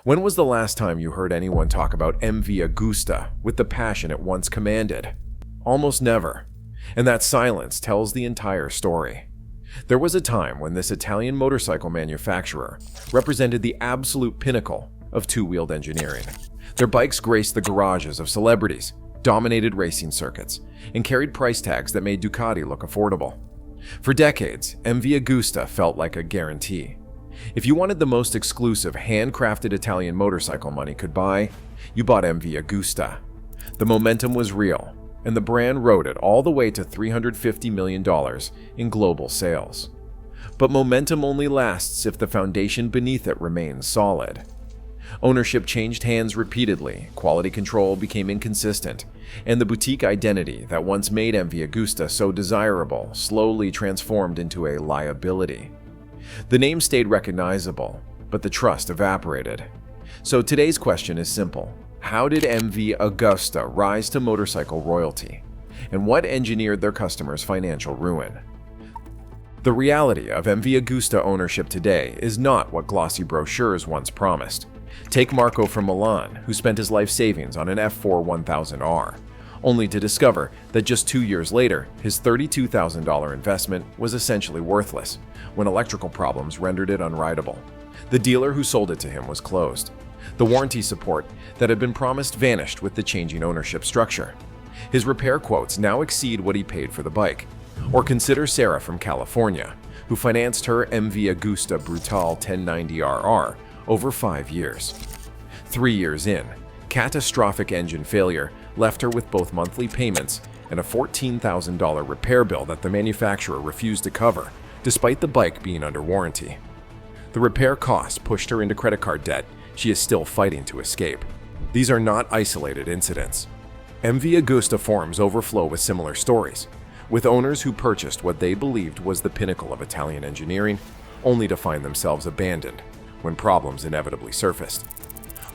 When was the last time you heard anyone talk about MV Agusta with the passion it once commanded? Almost never. And that silence tells the entire story. There was a time when this Italian motorcycle manufacturer represented the absolute pinnacle of two-wheeled engineering. Their bikes graced the garages of celebrities, dominated racing circuits, and carried price tags that made Ducati look affordable. For decades, MV Agusta felt like a guarantee. If you wanted the most exclusive, handcrafted Italian motorcycle money could buy, you bought MV Agusta. The momentum was real, and the brand rode it all the way to $350 million in global sales. But momentum only lasts if the foundation beneath it remains solid. Ownership changed hands repeatedly, quality control became inconsistent, and the boutique identity that once made MV Agusta so desirable slowly transformed into a liability. The name stayed recognizable, but the trust evaporated. So today's question is simple. How did MV Agusta rise to motorcycle royalty? And what engineered their customers' financial ruin? The reality of MV Agusta ownership today is not what glossy brochures once promised. Take Marco from Milan, who spent his life savings on an F4 1000R, only to discover that just 2 years later, his $32,000 investment was essentially worthless when electrical problems rendered it unrideable. The dealer who sold it to him was closed. The warranty support that had been promised vanished with the changing ownership structure. His repair quotes now exceed what he paid for the bike. Or consider Sarah from California, who financed her MV Agusta Betrayal 1090RR over 5 years. 3 years in, catastrophic engine failure left her with both monthly payments and a $14,000 repair bill that the manufacturer refused to cover, despite the bike being under warranty. The repair costs pushed her into credit card debt she is still fighting to escape. These are not isolated incidents. MV Agusta forums overflow with similar stories, with owners who purchased what they believed was the pinnacle of Italian engineering, only to find themselves abandoned when problems inevitably surfaced.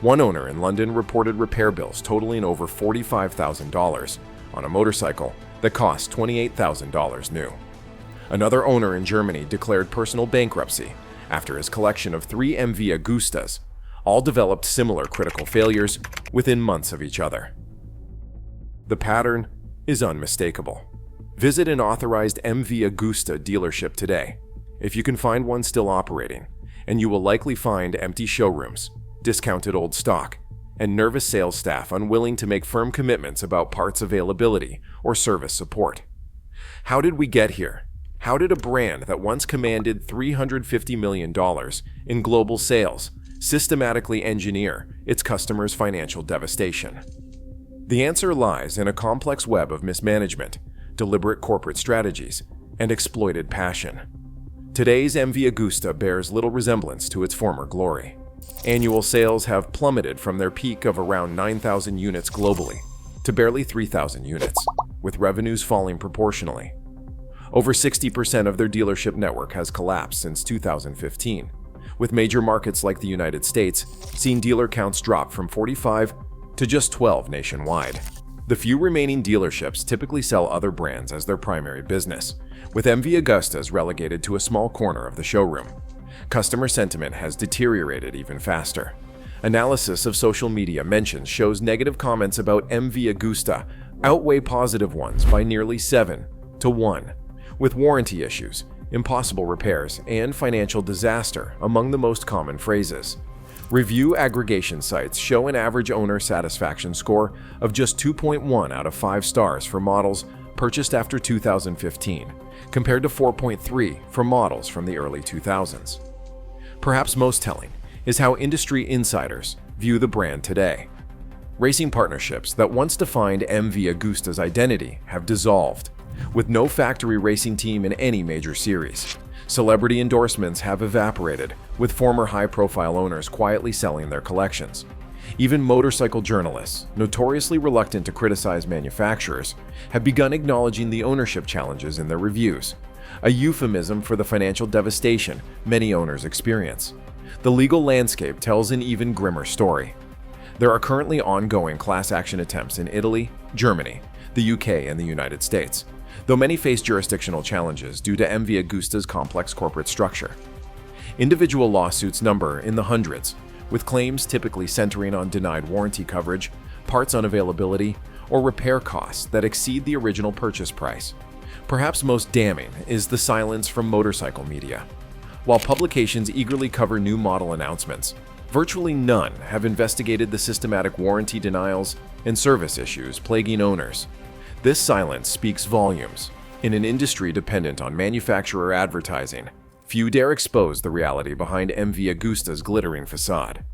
One owner in London reported repair bills totaling over $45,000 on a motorcycle that cost $28,000 new. Another owner in Germany declared personal bankruptcy after his collection of 3 MV Agustas all developed similar critical failures within months of each other. The pattern is unmistakable. Visit an authorized MV Agusta dealership today, if you can find one still operating, and you will likely find empty showrooms, discounted old stock, and nervous sales staff unwilling to make firm commitments about parts availability or service support. How did we get here? How did a brand that once commanded $350 million in global sales systematically engineer its customers' financial devastation? The answer lies in a complex web of mismanagement, deliberate corporate strategies, and exploited passion. Today's MV Agusta bears little resemblance to its former glory. Annual sales have plummeted from their peak of around 9,000 units globally to barely 3,000 units, with revenues falling proportionally. Over 60% of their dealership network has collapsed since 2015, with major markets like the United States seeing dealer counts drop from 45 to just 12 nationwide. The few remaining dealerships typically sell other brands as their primary business, with MV Agustas relegated to a small corner of the showroom. Customer sentiment has deteriorated even faster. Analysis of social media mentions shows negative comments about MV Agusta outweigh positive ones by nearly 7 to 1, with warranty issues, impossible repairs, and financial disaster among the most common phrases. Review aggregation sites show an average owner satisfaction score of just 2.1 out of 5 stars for models purchased after 2015, compared to 4.3 for models from the early 2000s. Perhaps most telling is how industry insiders view the brand today. Racing partnerships that once defined MV Agusta's identity have dissolved, with no factory racing team in any major series. Celebrity endorsements have evaporated, with former high-profile owners quietly selling their collections. Even motorcycle journalists, notoriously reluctant to criticize manufacturers, have begun acknowledging the ownership challenges in their reviews, a euphemism for the financial devastation many owners experience. The legal landscape tells an even grimmer story. There are currently ongoing class action attempts in Italy, Germany, the UK, and the United States, though many face jurisdictional challenges due to MV Agusta's complex corporate structure. Individual lawsuits number in the hundreds, with claims typically centering on denied warranty coverage, parts unavailability, or repair costs that exceed the original purchase price. Perhaps most damning is the silence from motorcycle media. While publications eagerly cover new model announcements, virtually none have investigated the systematic warranty denials and service issues plaguing owners. This silence speaks volumes. In an industry dependent on manufacturer advertising, few dare expose the reality behind MV Agusta's glittering facade.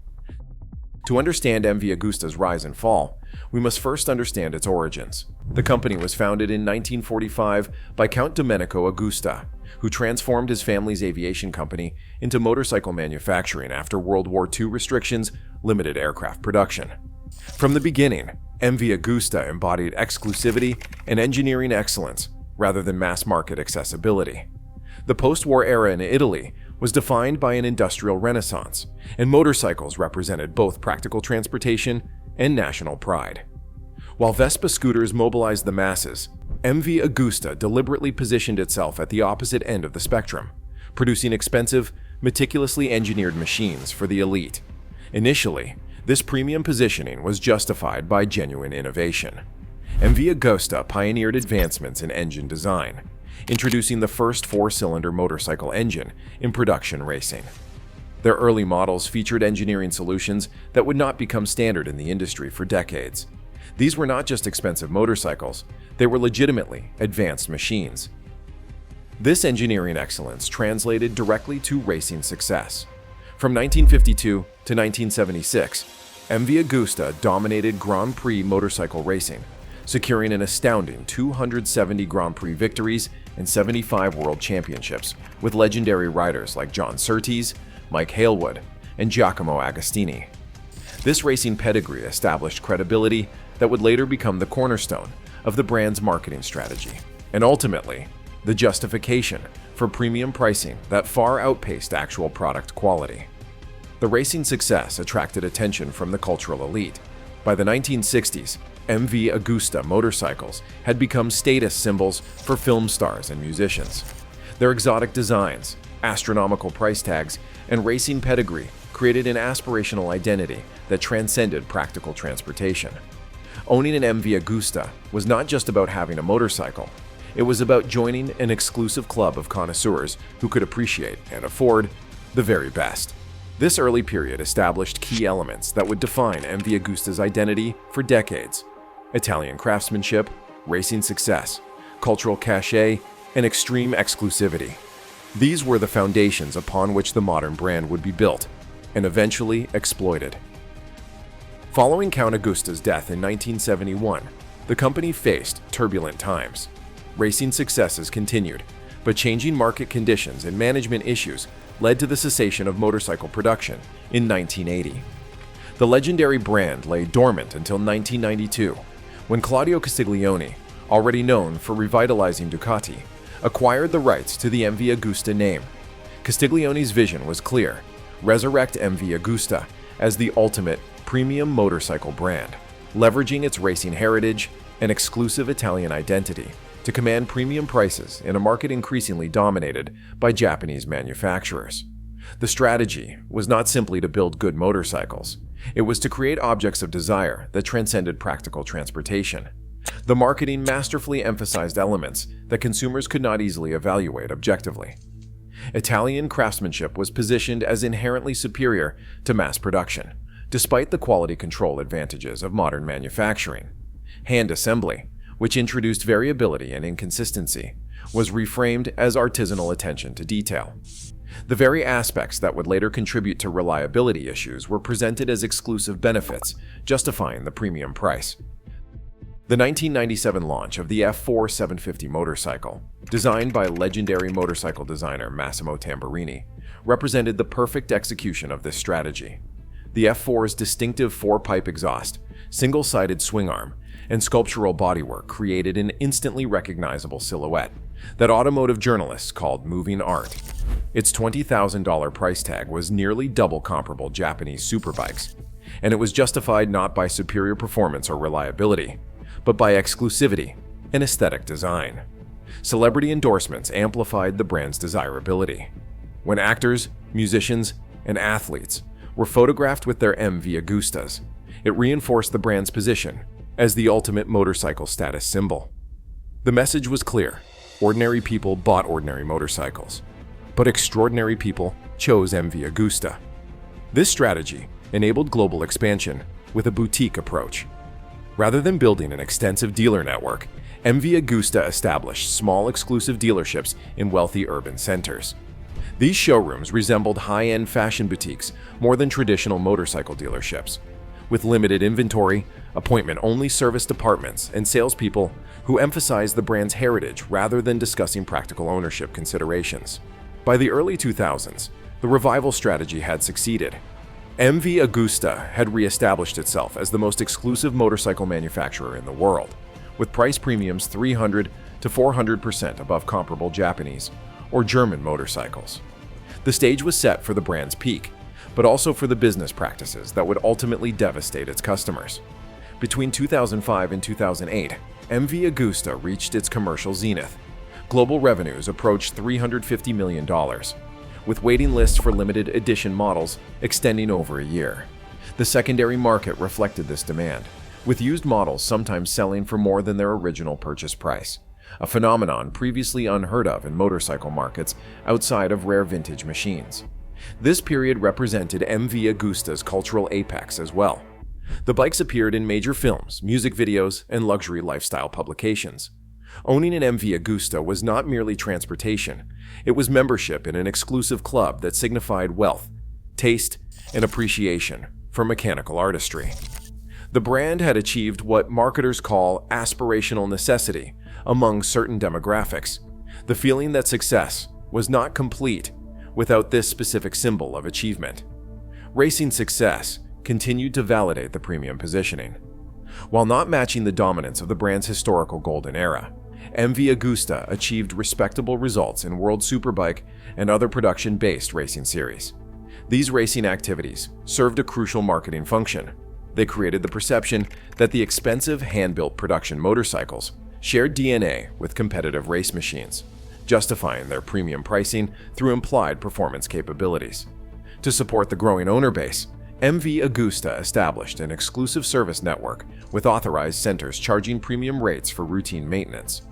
To understand MV Agusta's rise and fall, we must first understand its origins. The company was founded in 1945 by Count Domenico Agusta, who transformed his family's aviation company into motorcycle manufacturing after World War II restrictions limited aircraft production. From the beginning, MV Agusta embodied exclusivity and engineering excellence rather than mass-market accessibility. The post-war era in Italy was defined by an industrial renaissance, and motorcycles represented both practical transportation and national pride. While Vespa scooters mobilized the masses, MV Agusta deliberately positioned itself at the opposite end of the spectrum, producing expensive, meticulously engineered machines for the elite. Initially, this premium positioning was justified by genuine innovation. MV Agusta pioneered advancements in engine design, introducing the first four-cylinder motorcycle engine in production racing. Their early models featured engineering solutions that would not become standard in the industry for decades. These were not just expensive motorcycles, they were legitimately advanced machines. This engineering excellence translated directly to racing success. From 1952 to 1976, MV Agusta dominated Grand Prix motorcycle racing, securing an astounding 270 Grand Prix victories and 75 World Championships, with legendary riders like John Surtees, Mike Halewood, and Giacomo Agostini. This racing pedigree established credibility that would later become the cornerstone of the brand's marketing strategy, and ultimately, the justification for premium pricing that far outpaced actual product quality. The racing success attracted attention from the cultural elite. By the 1960s, MV Agusta motorcycles had become status symbols for film stars and musicians. Their exotic designs, astronomical price tags, and racing pedigree created an aspirational identity that transcended practical transportation. Owning an MV Agusta was not just about having a motorcycle, it was about joining an exclusive club of connoisseurs who could appreciate and afford the very best. This early period established key elements that would define MV Agusta's identity for decades: Italian craftsmanship, racing success, cultural cachet, and extreme exclusivity. These were the foundations upon which the modern brand would be built and eventually exploited. Following Count Agusta's death in 1971, the company faced turbulent times. Racing successes continued, but changing market conditions and management issues led to the cessation of motorcycle production in 1980. The legendary brand lay dormant until 1992, when Claudio Castiglione, already known for revitalizing Ducati, acquired the rights to the MV Agusta name. Castiglione's vision was clear: resurrect MV Agusta as the ultimate premium motorcycle brand, leveraging its racing heritage and exclusive Italian identity to command premium prices in a market increasingly dominated by Japanese manufacturers. The strategy was not simply to build good motorcycles, it was to create objects of desire that transcended practical transportation. The marketing masterfully emphasized elements that consumers could not easily evaluate objectively. Italian craftsmanship was positioned as inherently superior to mass production, despite the quality control advantages of modern manufacturing. Hand assembly, which introduced variability and inconsistency, was reframed as artisanal attention to detail. The very aspects that would later contribute to reliability issues were presented as exclusive benefits, justifying the premium price. The 1997 launch of the F4 750 motorcycle, designed by legendary motorcycle designer Massimo Tamburini, represented the perfect execution of this strategy. The F4's distinctive four-pipe exhaust, single-sided swing arm, and sculptural bodywork created an instantly recognizable silhouette that automotive journalists called moving art. Its $20,000 price tag was nearly double comparable Japanese superbikes, and it was justified not by superior performance or reliability, but by exclusivity and aesthetic design. Celebrity endorsements amplified the brand's desirability. When actors, musicians, and athletes were photographed with their MV Agustas. It reinforced the brand's position as the ultimate motorcycle status symbol. The message was clear: ordinary people bought ordinary motorcycles, but extraordinary people chose MV Agusta. This strategy enabled global expansion with a boutique approach. Rather than building an extensive dealer network, MV Agusta established small exclusive dealerships in wealthy urban centers. These showrooms resembled high-end fashion boutiques more than traditional motorcycle dealerships, with limited inventory, appointment-only service departments, and salespeople who emphasized the brand's heritage rather than discussing practical ownership considerations. By the early 2000s, the revival strategy had succeeded. MV Agusta had re-established itself as the most exclusive motorcycle manufacturer in the world, with price premiums 300 to 400% above comparable Japanese or German motorcycles. The stage was set for the brand's peak, but also for the business practices that would ultimately devastate its customers. Between 2005 and 2008, MV Agusta reached its commercial zenith. Global revenues approached $350 million, with waiting lists for limited edition models extending over a year. The secondary market reflected this demand, with used models sometimes selling for more than their original purchase price, a phenomenon previously unheard of in motorcycle markets outside of rare vintage machines. This period represented MV Agusta's cultural apex as well. The bikes appeared in major films, music videos, and luxury lifestyle publications. Owning an MV Agusta was not merely transportation, it was membership in an exclusive club that signified wealth, taste, and appreciation for mechanical artistry. The brand had achieved what marketers call aspirational necessity among certain demographics, the feeling that success was not complete without this specific symbol of achievement. Racing success continued to validate the premium positioning. While not matching the dominance of the brand's historical golden era, MV Agusta achieved respectable results in World Superbike and other production-based racing series. These racing activities served a crucial marketing function. They created the perception that the expensive hand-built production motorcycles shared DNA with competitive race machines, justifying their premium pricing through implied performance capabilities. To support the growing owner base, MV Agusta established an exclusive service network with authorized centers charging premium rates for routine maintenance.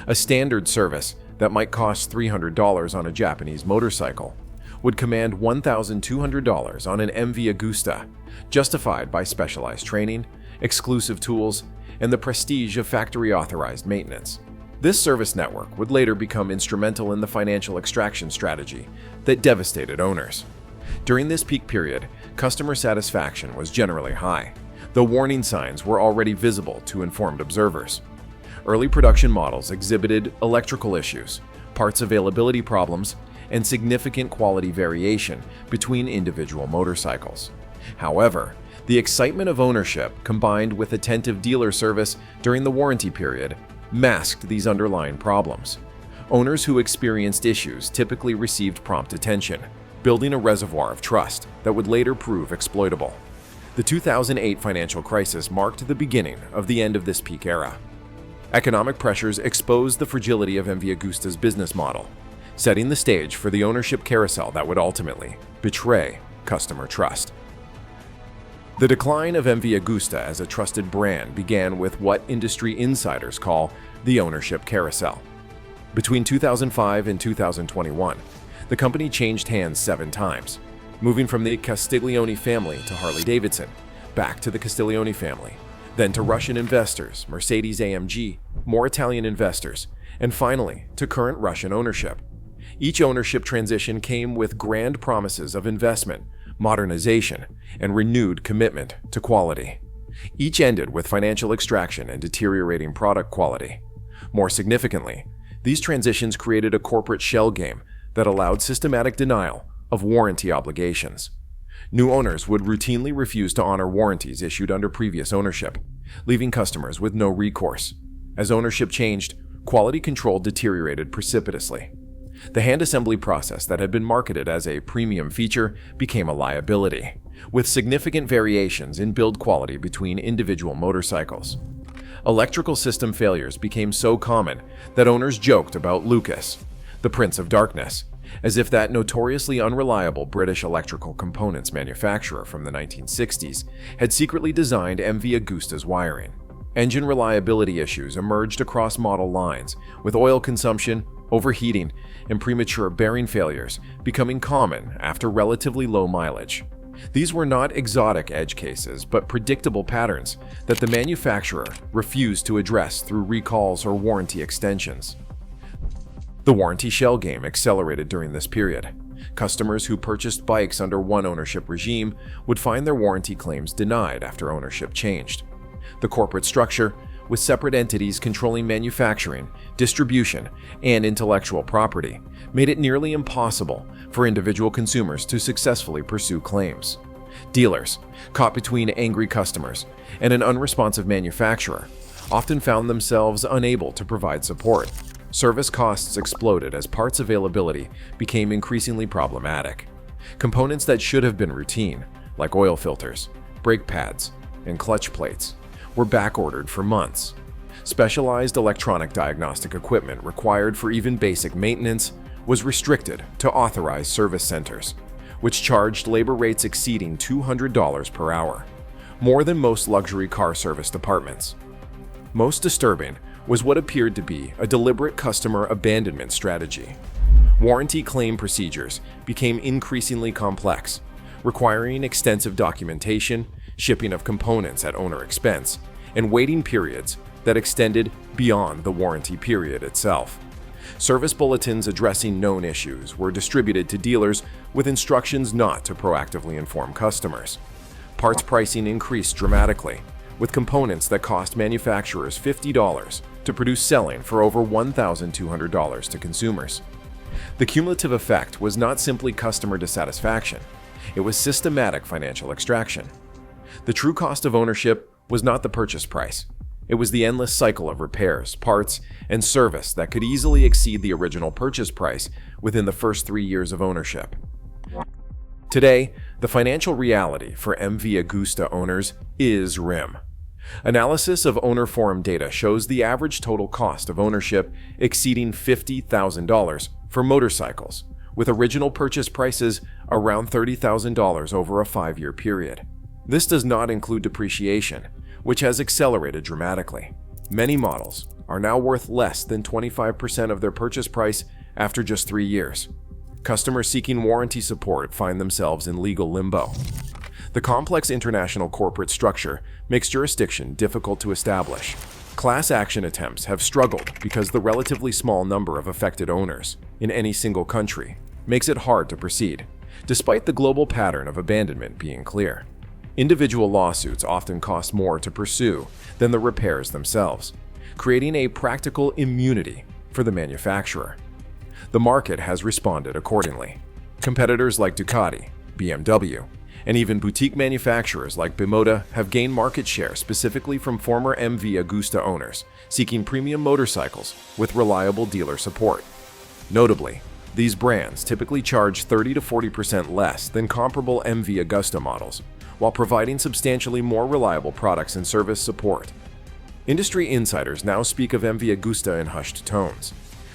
A standard service that might cost $300 on a Japanese motorcycle would command $1,200 on an MV Agusta, justified by specialized training, exclusive tools, and the prestige of factory-authorized maintenance. This service network would later become instrumental in the financial extraction strategy that devastated owners. During this peak period, customer satisfaction was generally high, though warning signs were already visible to informed observers. Early production models exhibited electrical issues, parts availability problems, and significant quality variation between individual motorcycles. However, the excitement of ownership combined with attentive dealer service during the warranty period masked these underlying problems. Owners who experienced issues typically received prompt attention, building a reservoir of trust that would later prove exploitable. The 2008 financial crisis marked the beginning of the end of this peak era. Economic pressures exposed the fragility of MV Agusta's business model, setting the stage for the ownership carousel that would ultimately betray customer trust. The decline of MV Agusta as a trusted brand began with what industry insiders call the ownership carousel. Between 2005 and 2021, the company changed hands 7 times, moving from the Castiglione family to Harley-Davidson, back to the Castiglione family, then to Russian investors, Mercedes-AMG, more Italian investors, and finally to current Russian ownership. Each ownership transition came with grand promises of investment, modernization, and renewed commitment to quality. Each ended with financial extraction and deteriorating product quality. More significantly, these transitions created a corporate shell game that allowed systematic denial of warranty obligations. New owners would routinely refuse to honor warranties issued under previous ownership, leaving customers with no recourse. As ownership changed, quality control deteriorated precipitously. The hand assembly process that had been marketed as a premium feature became a liability, with significant variations in build quality between individual motorcycles. Electrical system failures became so common that owners joked about Lucas, the Prince of Darkness, as if that notoriously unreliable British electrical components manufacturer from the 1960s had secretly designed MV Agusta's wiring. Engine reliability issues emerged across model lines, with oil consumption, overheating, and premature bearing failures becoming common after relatively low mileage. These were not exotic edge cases, but predictable patterns that the manufacturer refused to address through recalls or warranty extensions. The warranty shell game accelerated during this period. Customers who purchased bikes under one ownership regime would find their warranty claims denied after ownership changed. The corporate structure, with separate entities controlling manufacturing, distribution, and intellectual property, made it nearly impossible for individual consumers to successfully pursue claims. Dealers, caught between angry customers and an unresponsive manufacturer, often found themselves unable to provide support. Service costs exploded as parts availability became increasingly problematic. Components that should have been routine, like oil filters, brake pads, and clutch plates, were backordered for months. Specialized electronic diagnostic equipment required for even basic maintenance was restricted to authorized service centers, which charged labor rates exceeding $200 per hour, more than most luxury car service departments. Most disturbing was what appeared to be a deliberate customer abandonment strategy. Warranty claim procedures became increasingly complex, requiring extensive documentation, shipping of components at owner expense, and waiting periods that extended beyond the warranty period itself. Service bulletins addressing known issues were distributed to dealers with instructions not to proactively inform customers. Parts pricing increased dramatically, with components that cost manufacturers $50 to produce selling for over $1,200 to consumers. The cumulative effect was not simply customer dissatisfaction, it was systematic financial extraction. The true cost of ownership was not the purchase price. It was the endless cycle of repairs, parts, and service that could easily exceed the original purchase price within the first 3 years of ownership. Today, the financial reality for MV Agusta owners is grim. Analysis of owner forum data shows the average total cost of ownership exceeding $50,000 for motorcycles, with original purchase prices around $30,000 over a 5-year period. This does not include depreciation, which has accelerated dramatically. Many models are now worth less than 25% of their purchase price after just 3 years. Customers seeking warranty support find themselves in legal limbo. The complex international corporate structure makes jurisdiction difficult to establish. Class action attempts have struggled because the relatively small number of affected owners in any single country makes it hard to proceed, despite the global pattern of abandonment being clear. Individual lawsuits often cost more to pursue than the repairs themselves, creating a practical immunity for the manufacturer. The market has responded accordingly. Competitors like Ducati, BMW, and even boutique manufacturers like Bimota have gained market share specifically from former MV Agusta owners seeking premium motorcycles with reliable dealer support. Notably, these brands typically charge 30 to 40% less than comparable MV Agusta models, while providing substantially more reliable products and service support. Industry insiders now speak of MV Agusta in hushed tones.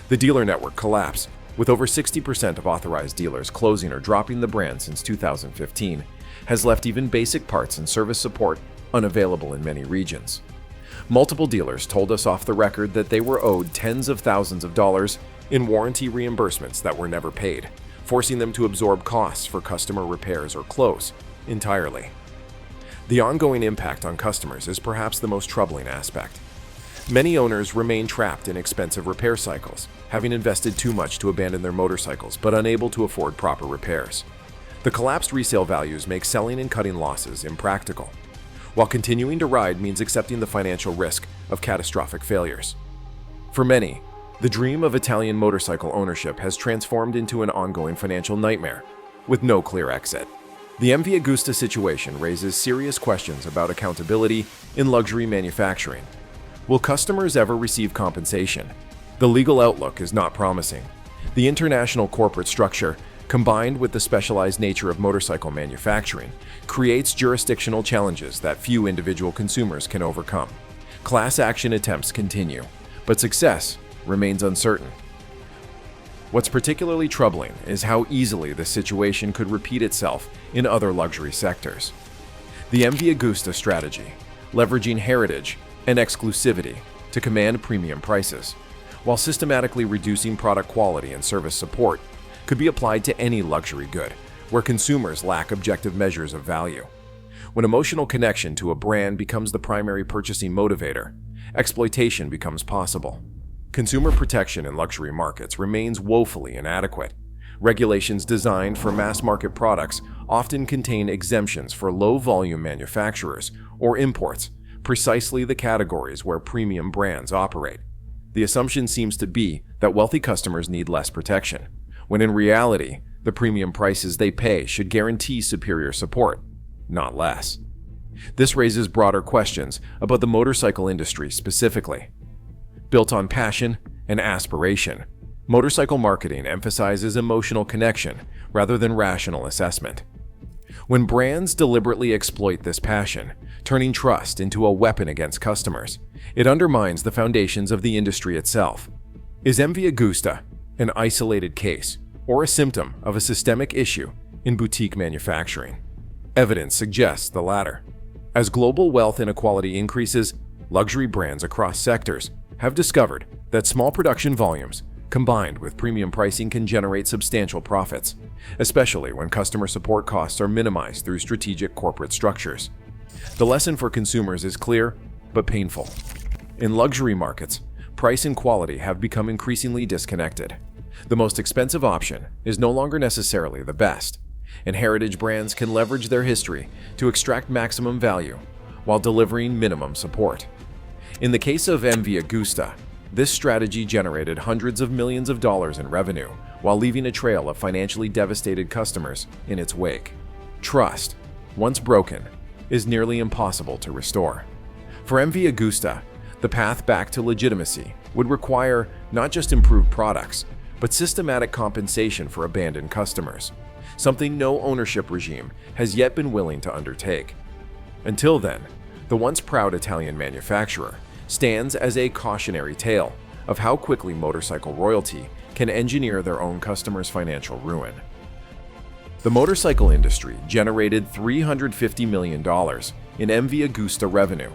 The dealer network collapse, with over 60% of authorized dealers closing or dropping the brand since 2015, has left even basic parts and service support unavailable in many regions. Multiple dealers told us off the record that they were owed tens of thousands of dollars in warranty reimbursements that were never paid, forcing them to absorb costs for customer repairs or close entirely. The ongoing impact on customers is perhaps the most troubling aspect. Many owners remain trapped in expensive repair cycles, having invested too much to abandon their motorcycles but unable to afford proper repairs. The collapsed resale values make selling and cutting losses impractical, while continuing to ride means accepting the financial risk of catastrophic failures. For many, the dream of Italian motorcycle ownership has transformed into an ongoing financial nightmare, with no clear exit. The MV Agusta situation raises serious questions about accountability in luxury manufacturing. Will customers ever receive compensation? The legal outlook is not promising. The international corporate structure, combined with the specialized nature of motorcycle manufacturing, creates jurisdictional challenges that few individual consumers can overcome. Class action attempts continue, but success remains uncertain. What's particularly troubling is how easily this situation could repeat itself in other luxury sectors. The MV Agusta strategy, leveraging heritage and exclusivity to command premium prices, while systematically reducing product quality and service support, could be applied to any luxury good where consumers lack objective measures of value. When emotional connection to a brand becomes the primary purchasing motivator, exploitation becomes possible. Consumer protection in luxury markets remains woefully inadequate. Regulations designed for mass-market products often contain exemptions for low-volume manufacturers or imports, precisely the categories where premium brands operate. The assumption seems to be that wealthy customers need less protection, when in reality, the premium prices they pay should guarantee superior support, not less. This raises broader questions about the motorcycle industry specifically. Built on passion and aspiration, motorcycle marketing emphasizes emotional connection rather than rational assessment. When brands deliberately exploit this passion, turning trust into a weapon against customers, it undermines the foundations of the industry itself. Is MV Agusta an isolated case or a symptom of a systemic issue in boutique manufacturing? Evidence suggests the latter. As global wealth inequality increases, luxury brands across sectors have discovered that small production volumes combined with premium pricing can generate substantial profits, especially when customer support costs are minimized through strategic corporate structures. The lesson for consumers is clear, but painful. In luxury markets, price and quality have become increasingly disconnected. The most expensive option is no longer necessarily the best, and heritage brands can leverage their history to extract maximum value while delivering minimum support. In the case of MV Agusta, this strategy generated hundreds of millions of dollars in revenue while leaving a trail of financially devastated customers in its wake. Trust, once broken, is nearly impossible to restore. For MV Agusta, the path back to legitimacy would require not just improved products, but systematic compensation for abandoned customers, something no ownership regime has yet been willing to undertake. Until then, the once proud Italian manufacturer stands as a cautionary tale of how quickly motorcycle royalty can engineer their own customers' financial ruin. The motorcycle industry generated $350 million in MV Agusta revenue,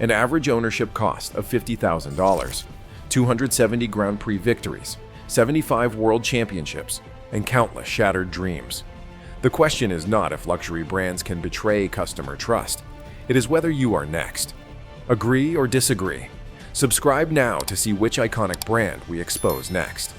an average ownership cost of $50,000, 270 Grand Prix victories, 75 world championships, and countless shattered dreams. The question is not if luxury brands can betray customer trust. It is whether you are next. Agree or disagree? Subscribe now to see which iconic brand we expose next.